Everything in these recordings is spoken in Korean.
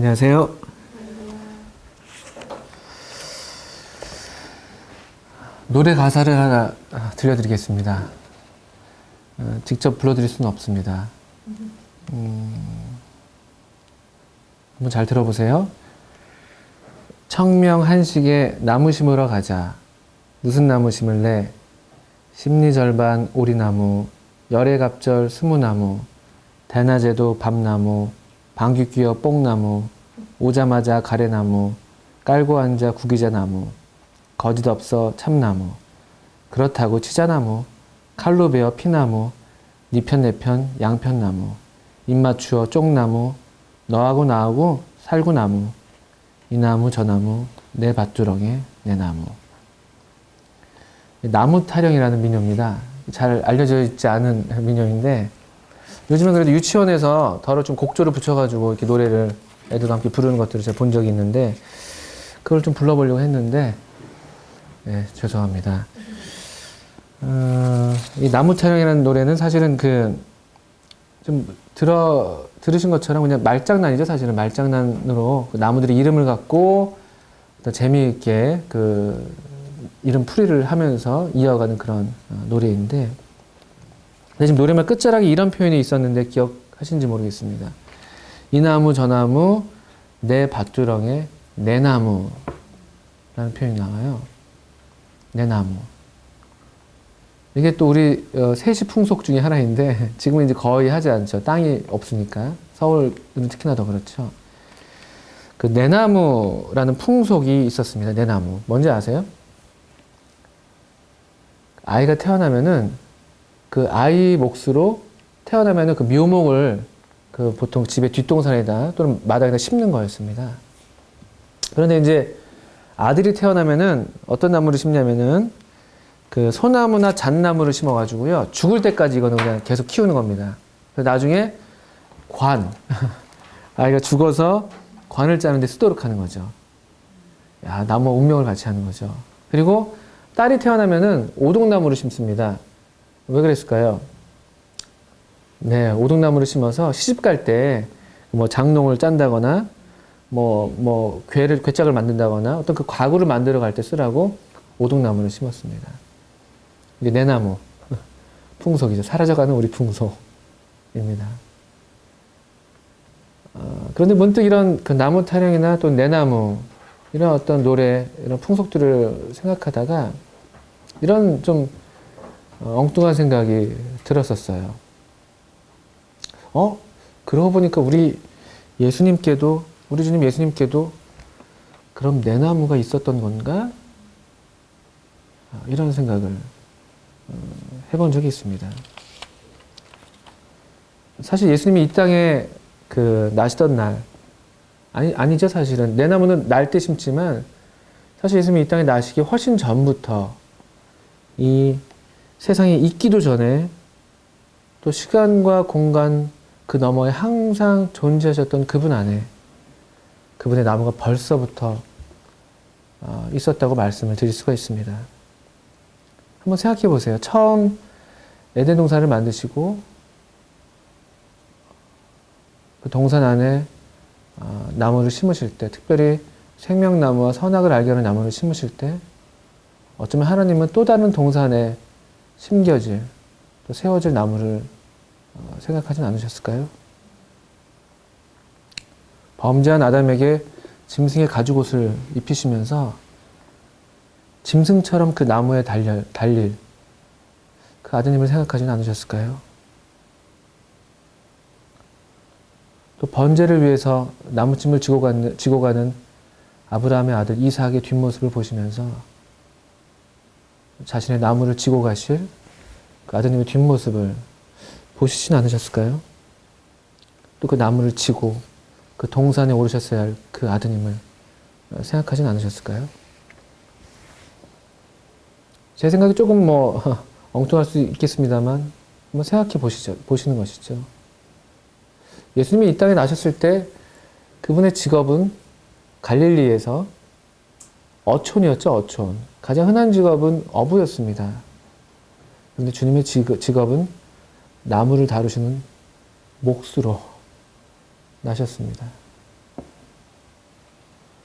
안녕하세요. 노래 가사를 하나 들려드리겠습니다. 직접 불러드릴 수는 없습니다. 한번 잘 들어보세요. 청명 한식에 나무 심으러 가자. 무슨 나무 심을래? 심리절반 오리나무, 열애갑절 스무나무, 대낮에도 밤나무, 방귀 뀌어 뽕나무, 오자마자 가래나무, 깔고 앉아 구기자나무, 거짓 없어 참나무, 그렇다고 치자나무, 칼로 베어 피나무, 니 편 내 편 양편나무, 입 맞추어 쪽나무, 너하고 나하고 살구나무, 이 나무 저 나무 내 밭두렁에 내 나무. 나무 타령이라는 민요입니다. 잘 알려져 있지 않은 민요인데 요즘은 그래도 유치원에서 덜어 좀 곡조를 붙여가지고 이렇게 노래를 애들과 함께 부르는 것들을 제가 본 적이 있는데 그걸 좀 불러보려고 했는데 네, 죄송합니다. 이 나무 타령이라는 노래는 사실은 좀 들으신 것처럼 그냥 말장난이죠. 사실은 말장난으로 그 나무들이 이름을 갖고 재미있게 이름 풀이를 하면서 이어가는 그런 노래인데 근데 지금 노래말 끝자락에 이런 표현이 있었는데 기억하신지 모르겠습니다. 이 나무 저 나무 내 밭두렁에 내 나무 라는 표현이 나와요. 내 나무. 이게 또 우리 세시 풍속 중에 하나인데 지금은 이제 거의 하지 않죠. 땅이 없으니까. 서울은 특히나 더 그렇죠. 그 내나무라는 풍속이 있었습니다. 내나무. 뭔지 아세요? 아이가 태어나면은 그 아이 몫으로 태어나면은 그 묘목을 보통 집의 뒷동산에다 또는 마당에다 심는 거였습니다. 그런데 이제 아들이 태어나면은 어떤 나무를 심냐면은 그 소나무나 잣나무를 심어가지고요. 죽을 때까지 이거는 그냥 계속 키우는 겁니다. 그래서 나중에 아이가 죽어서 관을 짜는데 쓰도록 하는 거죠. 야, 나무와 운명을 같이 하는 거죠. 그리고 딸이 태어나면은 오동나무를 심습니다. 왜 그랬을까요? 네, 오동나무를 심어서 시집 갈 때 뭐 장롱을 짠다거나 괴짝을 만든다거나 어떤 그 가구를 만들어 갈 때 쓰라고 오동나무를 심었습니다. 이게 내나무 풍속이죠. 사라져가는 우리 풍속입니다. 그런데 문득 이런 그 나무 타령이나 또 내나무 이런 어떤 노래 이런 풍속들을 생각하다가 이런 좀 엉뚱한 생각이 들었었어요. 그러고 보니까 우리 주님 예수님께도 그럼 내나무가 있었던 건가? 이런 생각을 해본 적이 있습니다. 사실 예수님이 이 땅에 나시던 날, 아니죠, 사실은. 내나무는 날 때 심지만, 사실 예수님이 이 땅에 나시기 훨씬 전부터 이 세상에 있기도 전에 또 시간과 공간 그 너머에 항상 존재하셨던 그분 안에 그분의 나무가 벌써부터 있었다고 말씀을 드릴 수가 있습니다. 한번 생각해 보세요. 처음 에덴 동산을 만드시고 그 동산 안에 나무를 심으실 때, 특별히 생명나무와 선악을 알게 하는 나무를 심으실 때 어쩌면 하나님은 또 다른 동산에 심겨질, 또 세워질 나무를 생각하진 않으셨을까요? 범죄한 아담에게 짐승의 가죽옷을 입히시면서 짐승처럼 그 나무에 달릴 그 아드님을 생각하지는 않으셨을까요? 또 번제를 위해서 나무찜을 지고 가는 아브라함의 아들 이삭의 뒷모습을 보시면서 자신의 나무를 지고 가실 그 아드님의 뒷모습을 보시진 않으셨을까요? 또 그 나무를 지고 그 동산에 오르셨어야 할 그 아드님을 생각하진 않으셨을까요? 제 생각이 조금 엉뚱할 수 있겠습니다만 한번 생각해 보시는 것이죠. 예수님이 이 땅에 나셨을 때 그분의 직업은 갈릴리에서 어촌이었죠, 어촌. 가장 흔한 직업은 어부였습니다. 그런데 주님의 직업은 나무를 다루시는 몫으로 나셨습니다.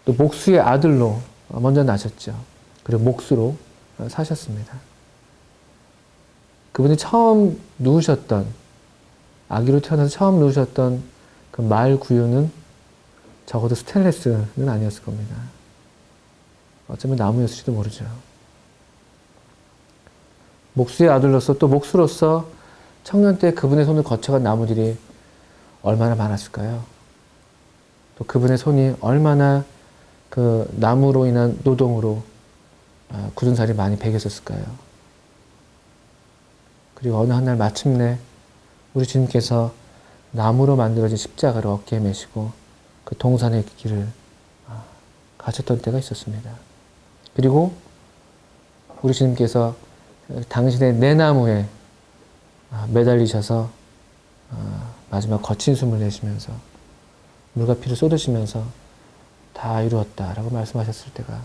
또 목수의 아들로 먼저 나셨죠. 그리고 목수로 사셨습니다. 그분이 처음 누우셨던, 아기로 태어나서 처음 누우셨던 그 말 구유는 적어도 스테인레스는 아니었을 겁니다. 어쩌면 나무였을지도 모르죠. 목수의 아들로서 또 목수로서 청년 때 그분의 손을 거쳐간 나무들이 얼마나 많았을까요? 또 그분의 손이 얼마나 그 나무로 인한 노동으로 굳은 살이 많이 배겼었을까요? 그리고 어느 한 날 마침내 우리 주님께서 나무로 만들어진 십자가를 어깨에 메시고 그 동산의 길을 가셨던 때가 있었습니다. 그리고 우리 주님께서 당신의 내나무에 매달리셔서 마지막 거친 숨을 내쉬면서 물과 피를 쏟으시면서 다 이루었다라고 말씀하셨을 때가,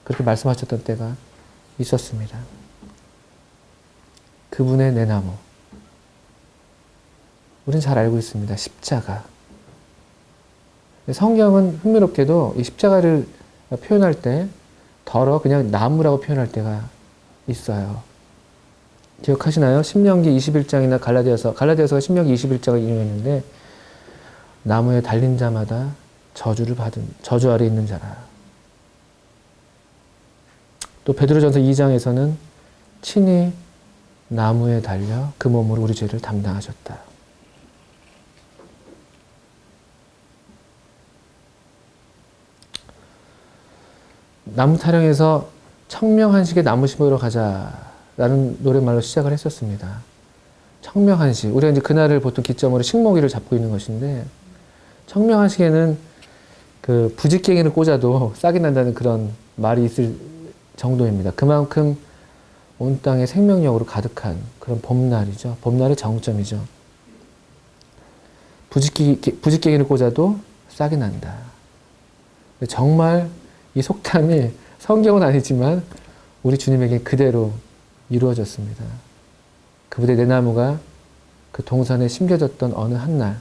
그렇게 말씀하셨던 때가 있었습니다. 그분의 내나무. 우리는 잘 알고 있습니다. 십자가. 성경은 흥미롭게도 이 십자가를 표현할 때 덜어 그냥 나무라고 표현할 때가 있어요. 기억하시나요? 신명기 21장이나 갈라디아서가 신명기 21장을 인용했는데 나무에 달린 자마다 저주를 받은, 저주 아래 있는 자라. 또 베드로전서 2장에서는 친히 나무에 달려 그 몸으로 우리 죄를 담당하셨다. 나무 타령에서 청명한식의 나무 심으러 가자라는 노랫말로 시작을 했었습니다. 청명한식. 우리가 이제 그날을 보통 기점으로 식목일을 잡고 있는 것인데, 청명한식에는 그 부직갱이를 꽂아도 싹이 난다는 그런 말이 있을 정도입니다. 그만큼 온 땅에 생명력으로 가득한 그런 봄날이죠. 봄날의 정점이죠. 부직갱이를 꽂아도 싹이 난다. 정말 이 속담이 성경은 아니지만 우리 주님에게 그대로 이루어졌습니다. 그분의 내나무가 그 동산에 심겨졌던 어느 한날,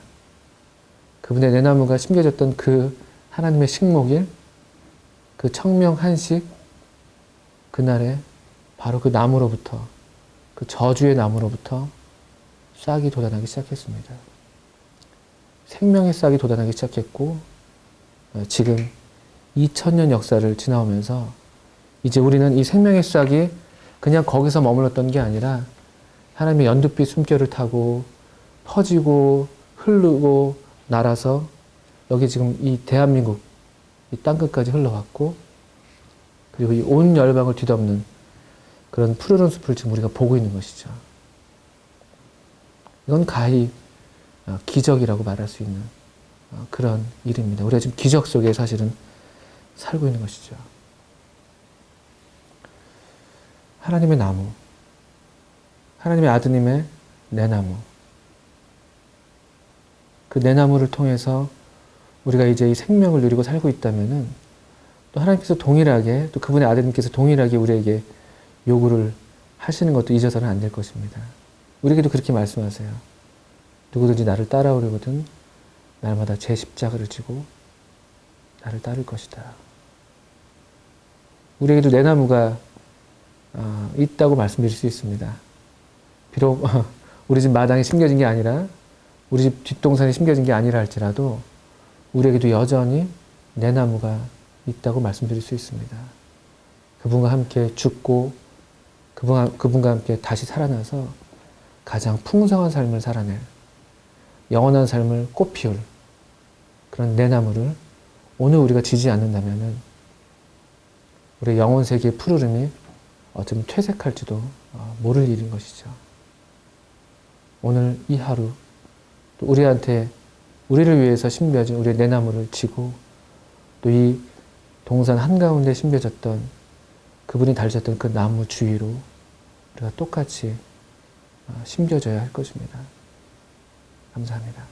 그분의 내나무가 심겨졌던 그 하나님의 식목일, 그 청명한식, 그날에 바로 그 나무로부터, 그 저주의 나무로부터 싹이 돋아나기 시작했습니다. 생명의 싹이 돋아나기 시작했고, 지금 2000년 역사를 지나오면서 이제 우리는 이 생명의 싹이 그냥 거기서 머물렀던 게 아니라 하나님의 연두빛 숨결을 타고 퍼지고 흐르고 날아서 여기 지금 이 대한민국 이 땅끝까지 흘러갔고, 그리고 이 온 열방을 뒤덮는 그런 푸르른 숲을 지금 우리가 보고 있는 것이죠. 이건 가히 기적이라고 말할 수 있는 그런 일입니다. 우리가 지금 기적 속에 사실은 살고 있는 것이죠. 하나님의 나무, 하나님의 아드님의 내나무, 그 내나무를 통해서 우리가 이제 이 생명을 누리고 살고 있다면은 또 하나님께서 동일하게, 또 그분의 아드님께서 동일하게 우리에게 요구를 하시는 것도 잊어서는 안 될 것입니다. 우리에게도 그렇게 말씀하세요. 누구든지 나를 따라오려거든 날마다 제 십자가를 지고 나를 따를 것이다. 우리에게도 내나무가 있다고 말씀드릴 수 있습니다. 비록 우리 집 마당에 심겨진 게 아니라, 우리 집 뒷동산에 심겨진 게 아니라 할지라도 우리에게도 여전히 내나무가 있다고 말씀드릴 수 있습니다. 그분과 함께 죽고 그분과 함께 다시 살아나서 가장 풍성한 삶을 살아낼, 영원한 삶을 꽃피울 그런 내나무를 오늘 우리가 지지 않는다면은 우리의 영혼 세계의 푸르름이 어쩌면 퇴색할지도 모를 일인 것이죠. 오늘 이 하루 또 우리를 위해서 심겨진 우리의 내나무를 지고, 또 이 동산 한가운데 심겨졌던 그분이 달으셨던 그 나무 주위로 우리가 똑같이 심겨져야 할 것입니다. 감사합니다.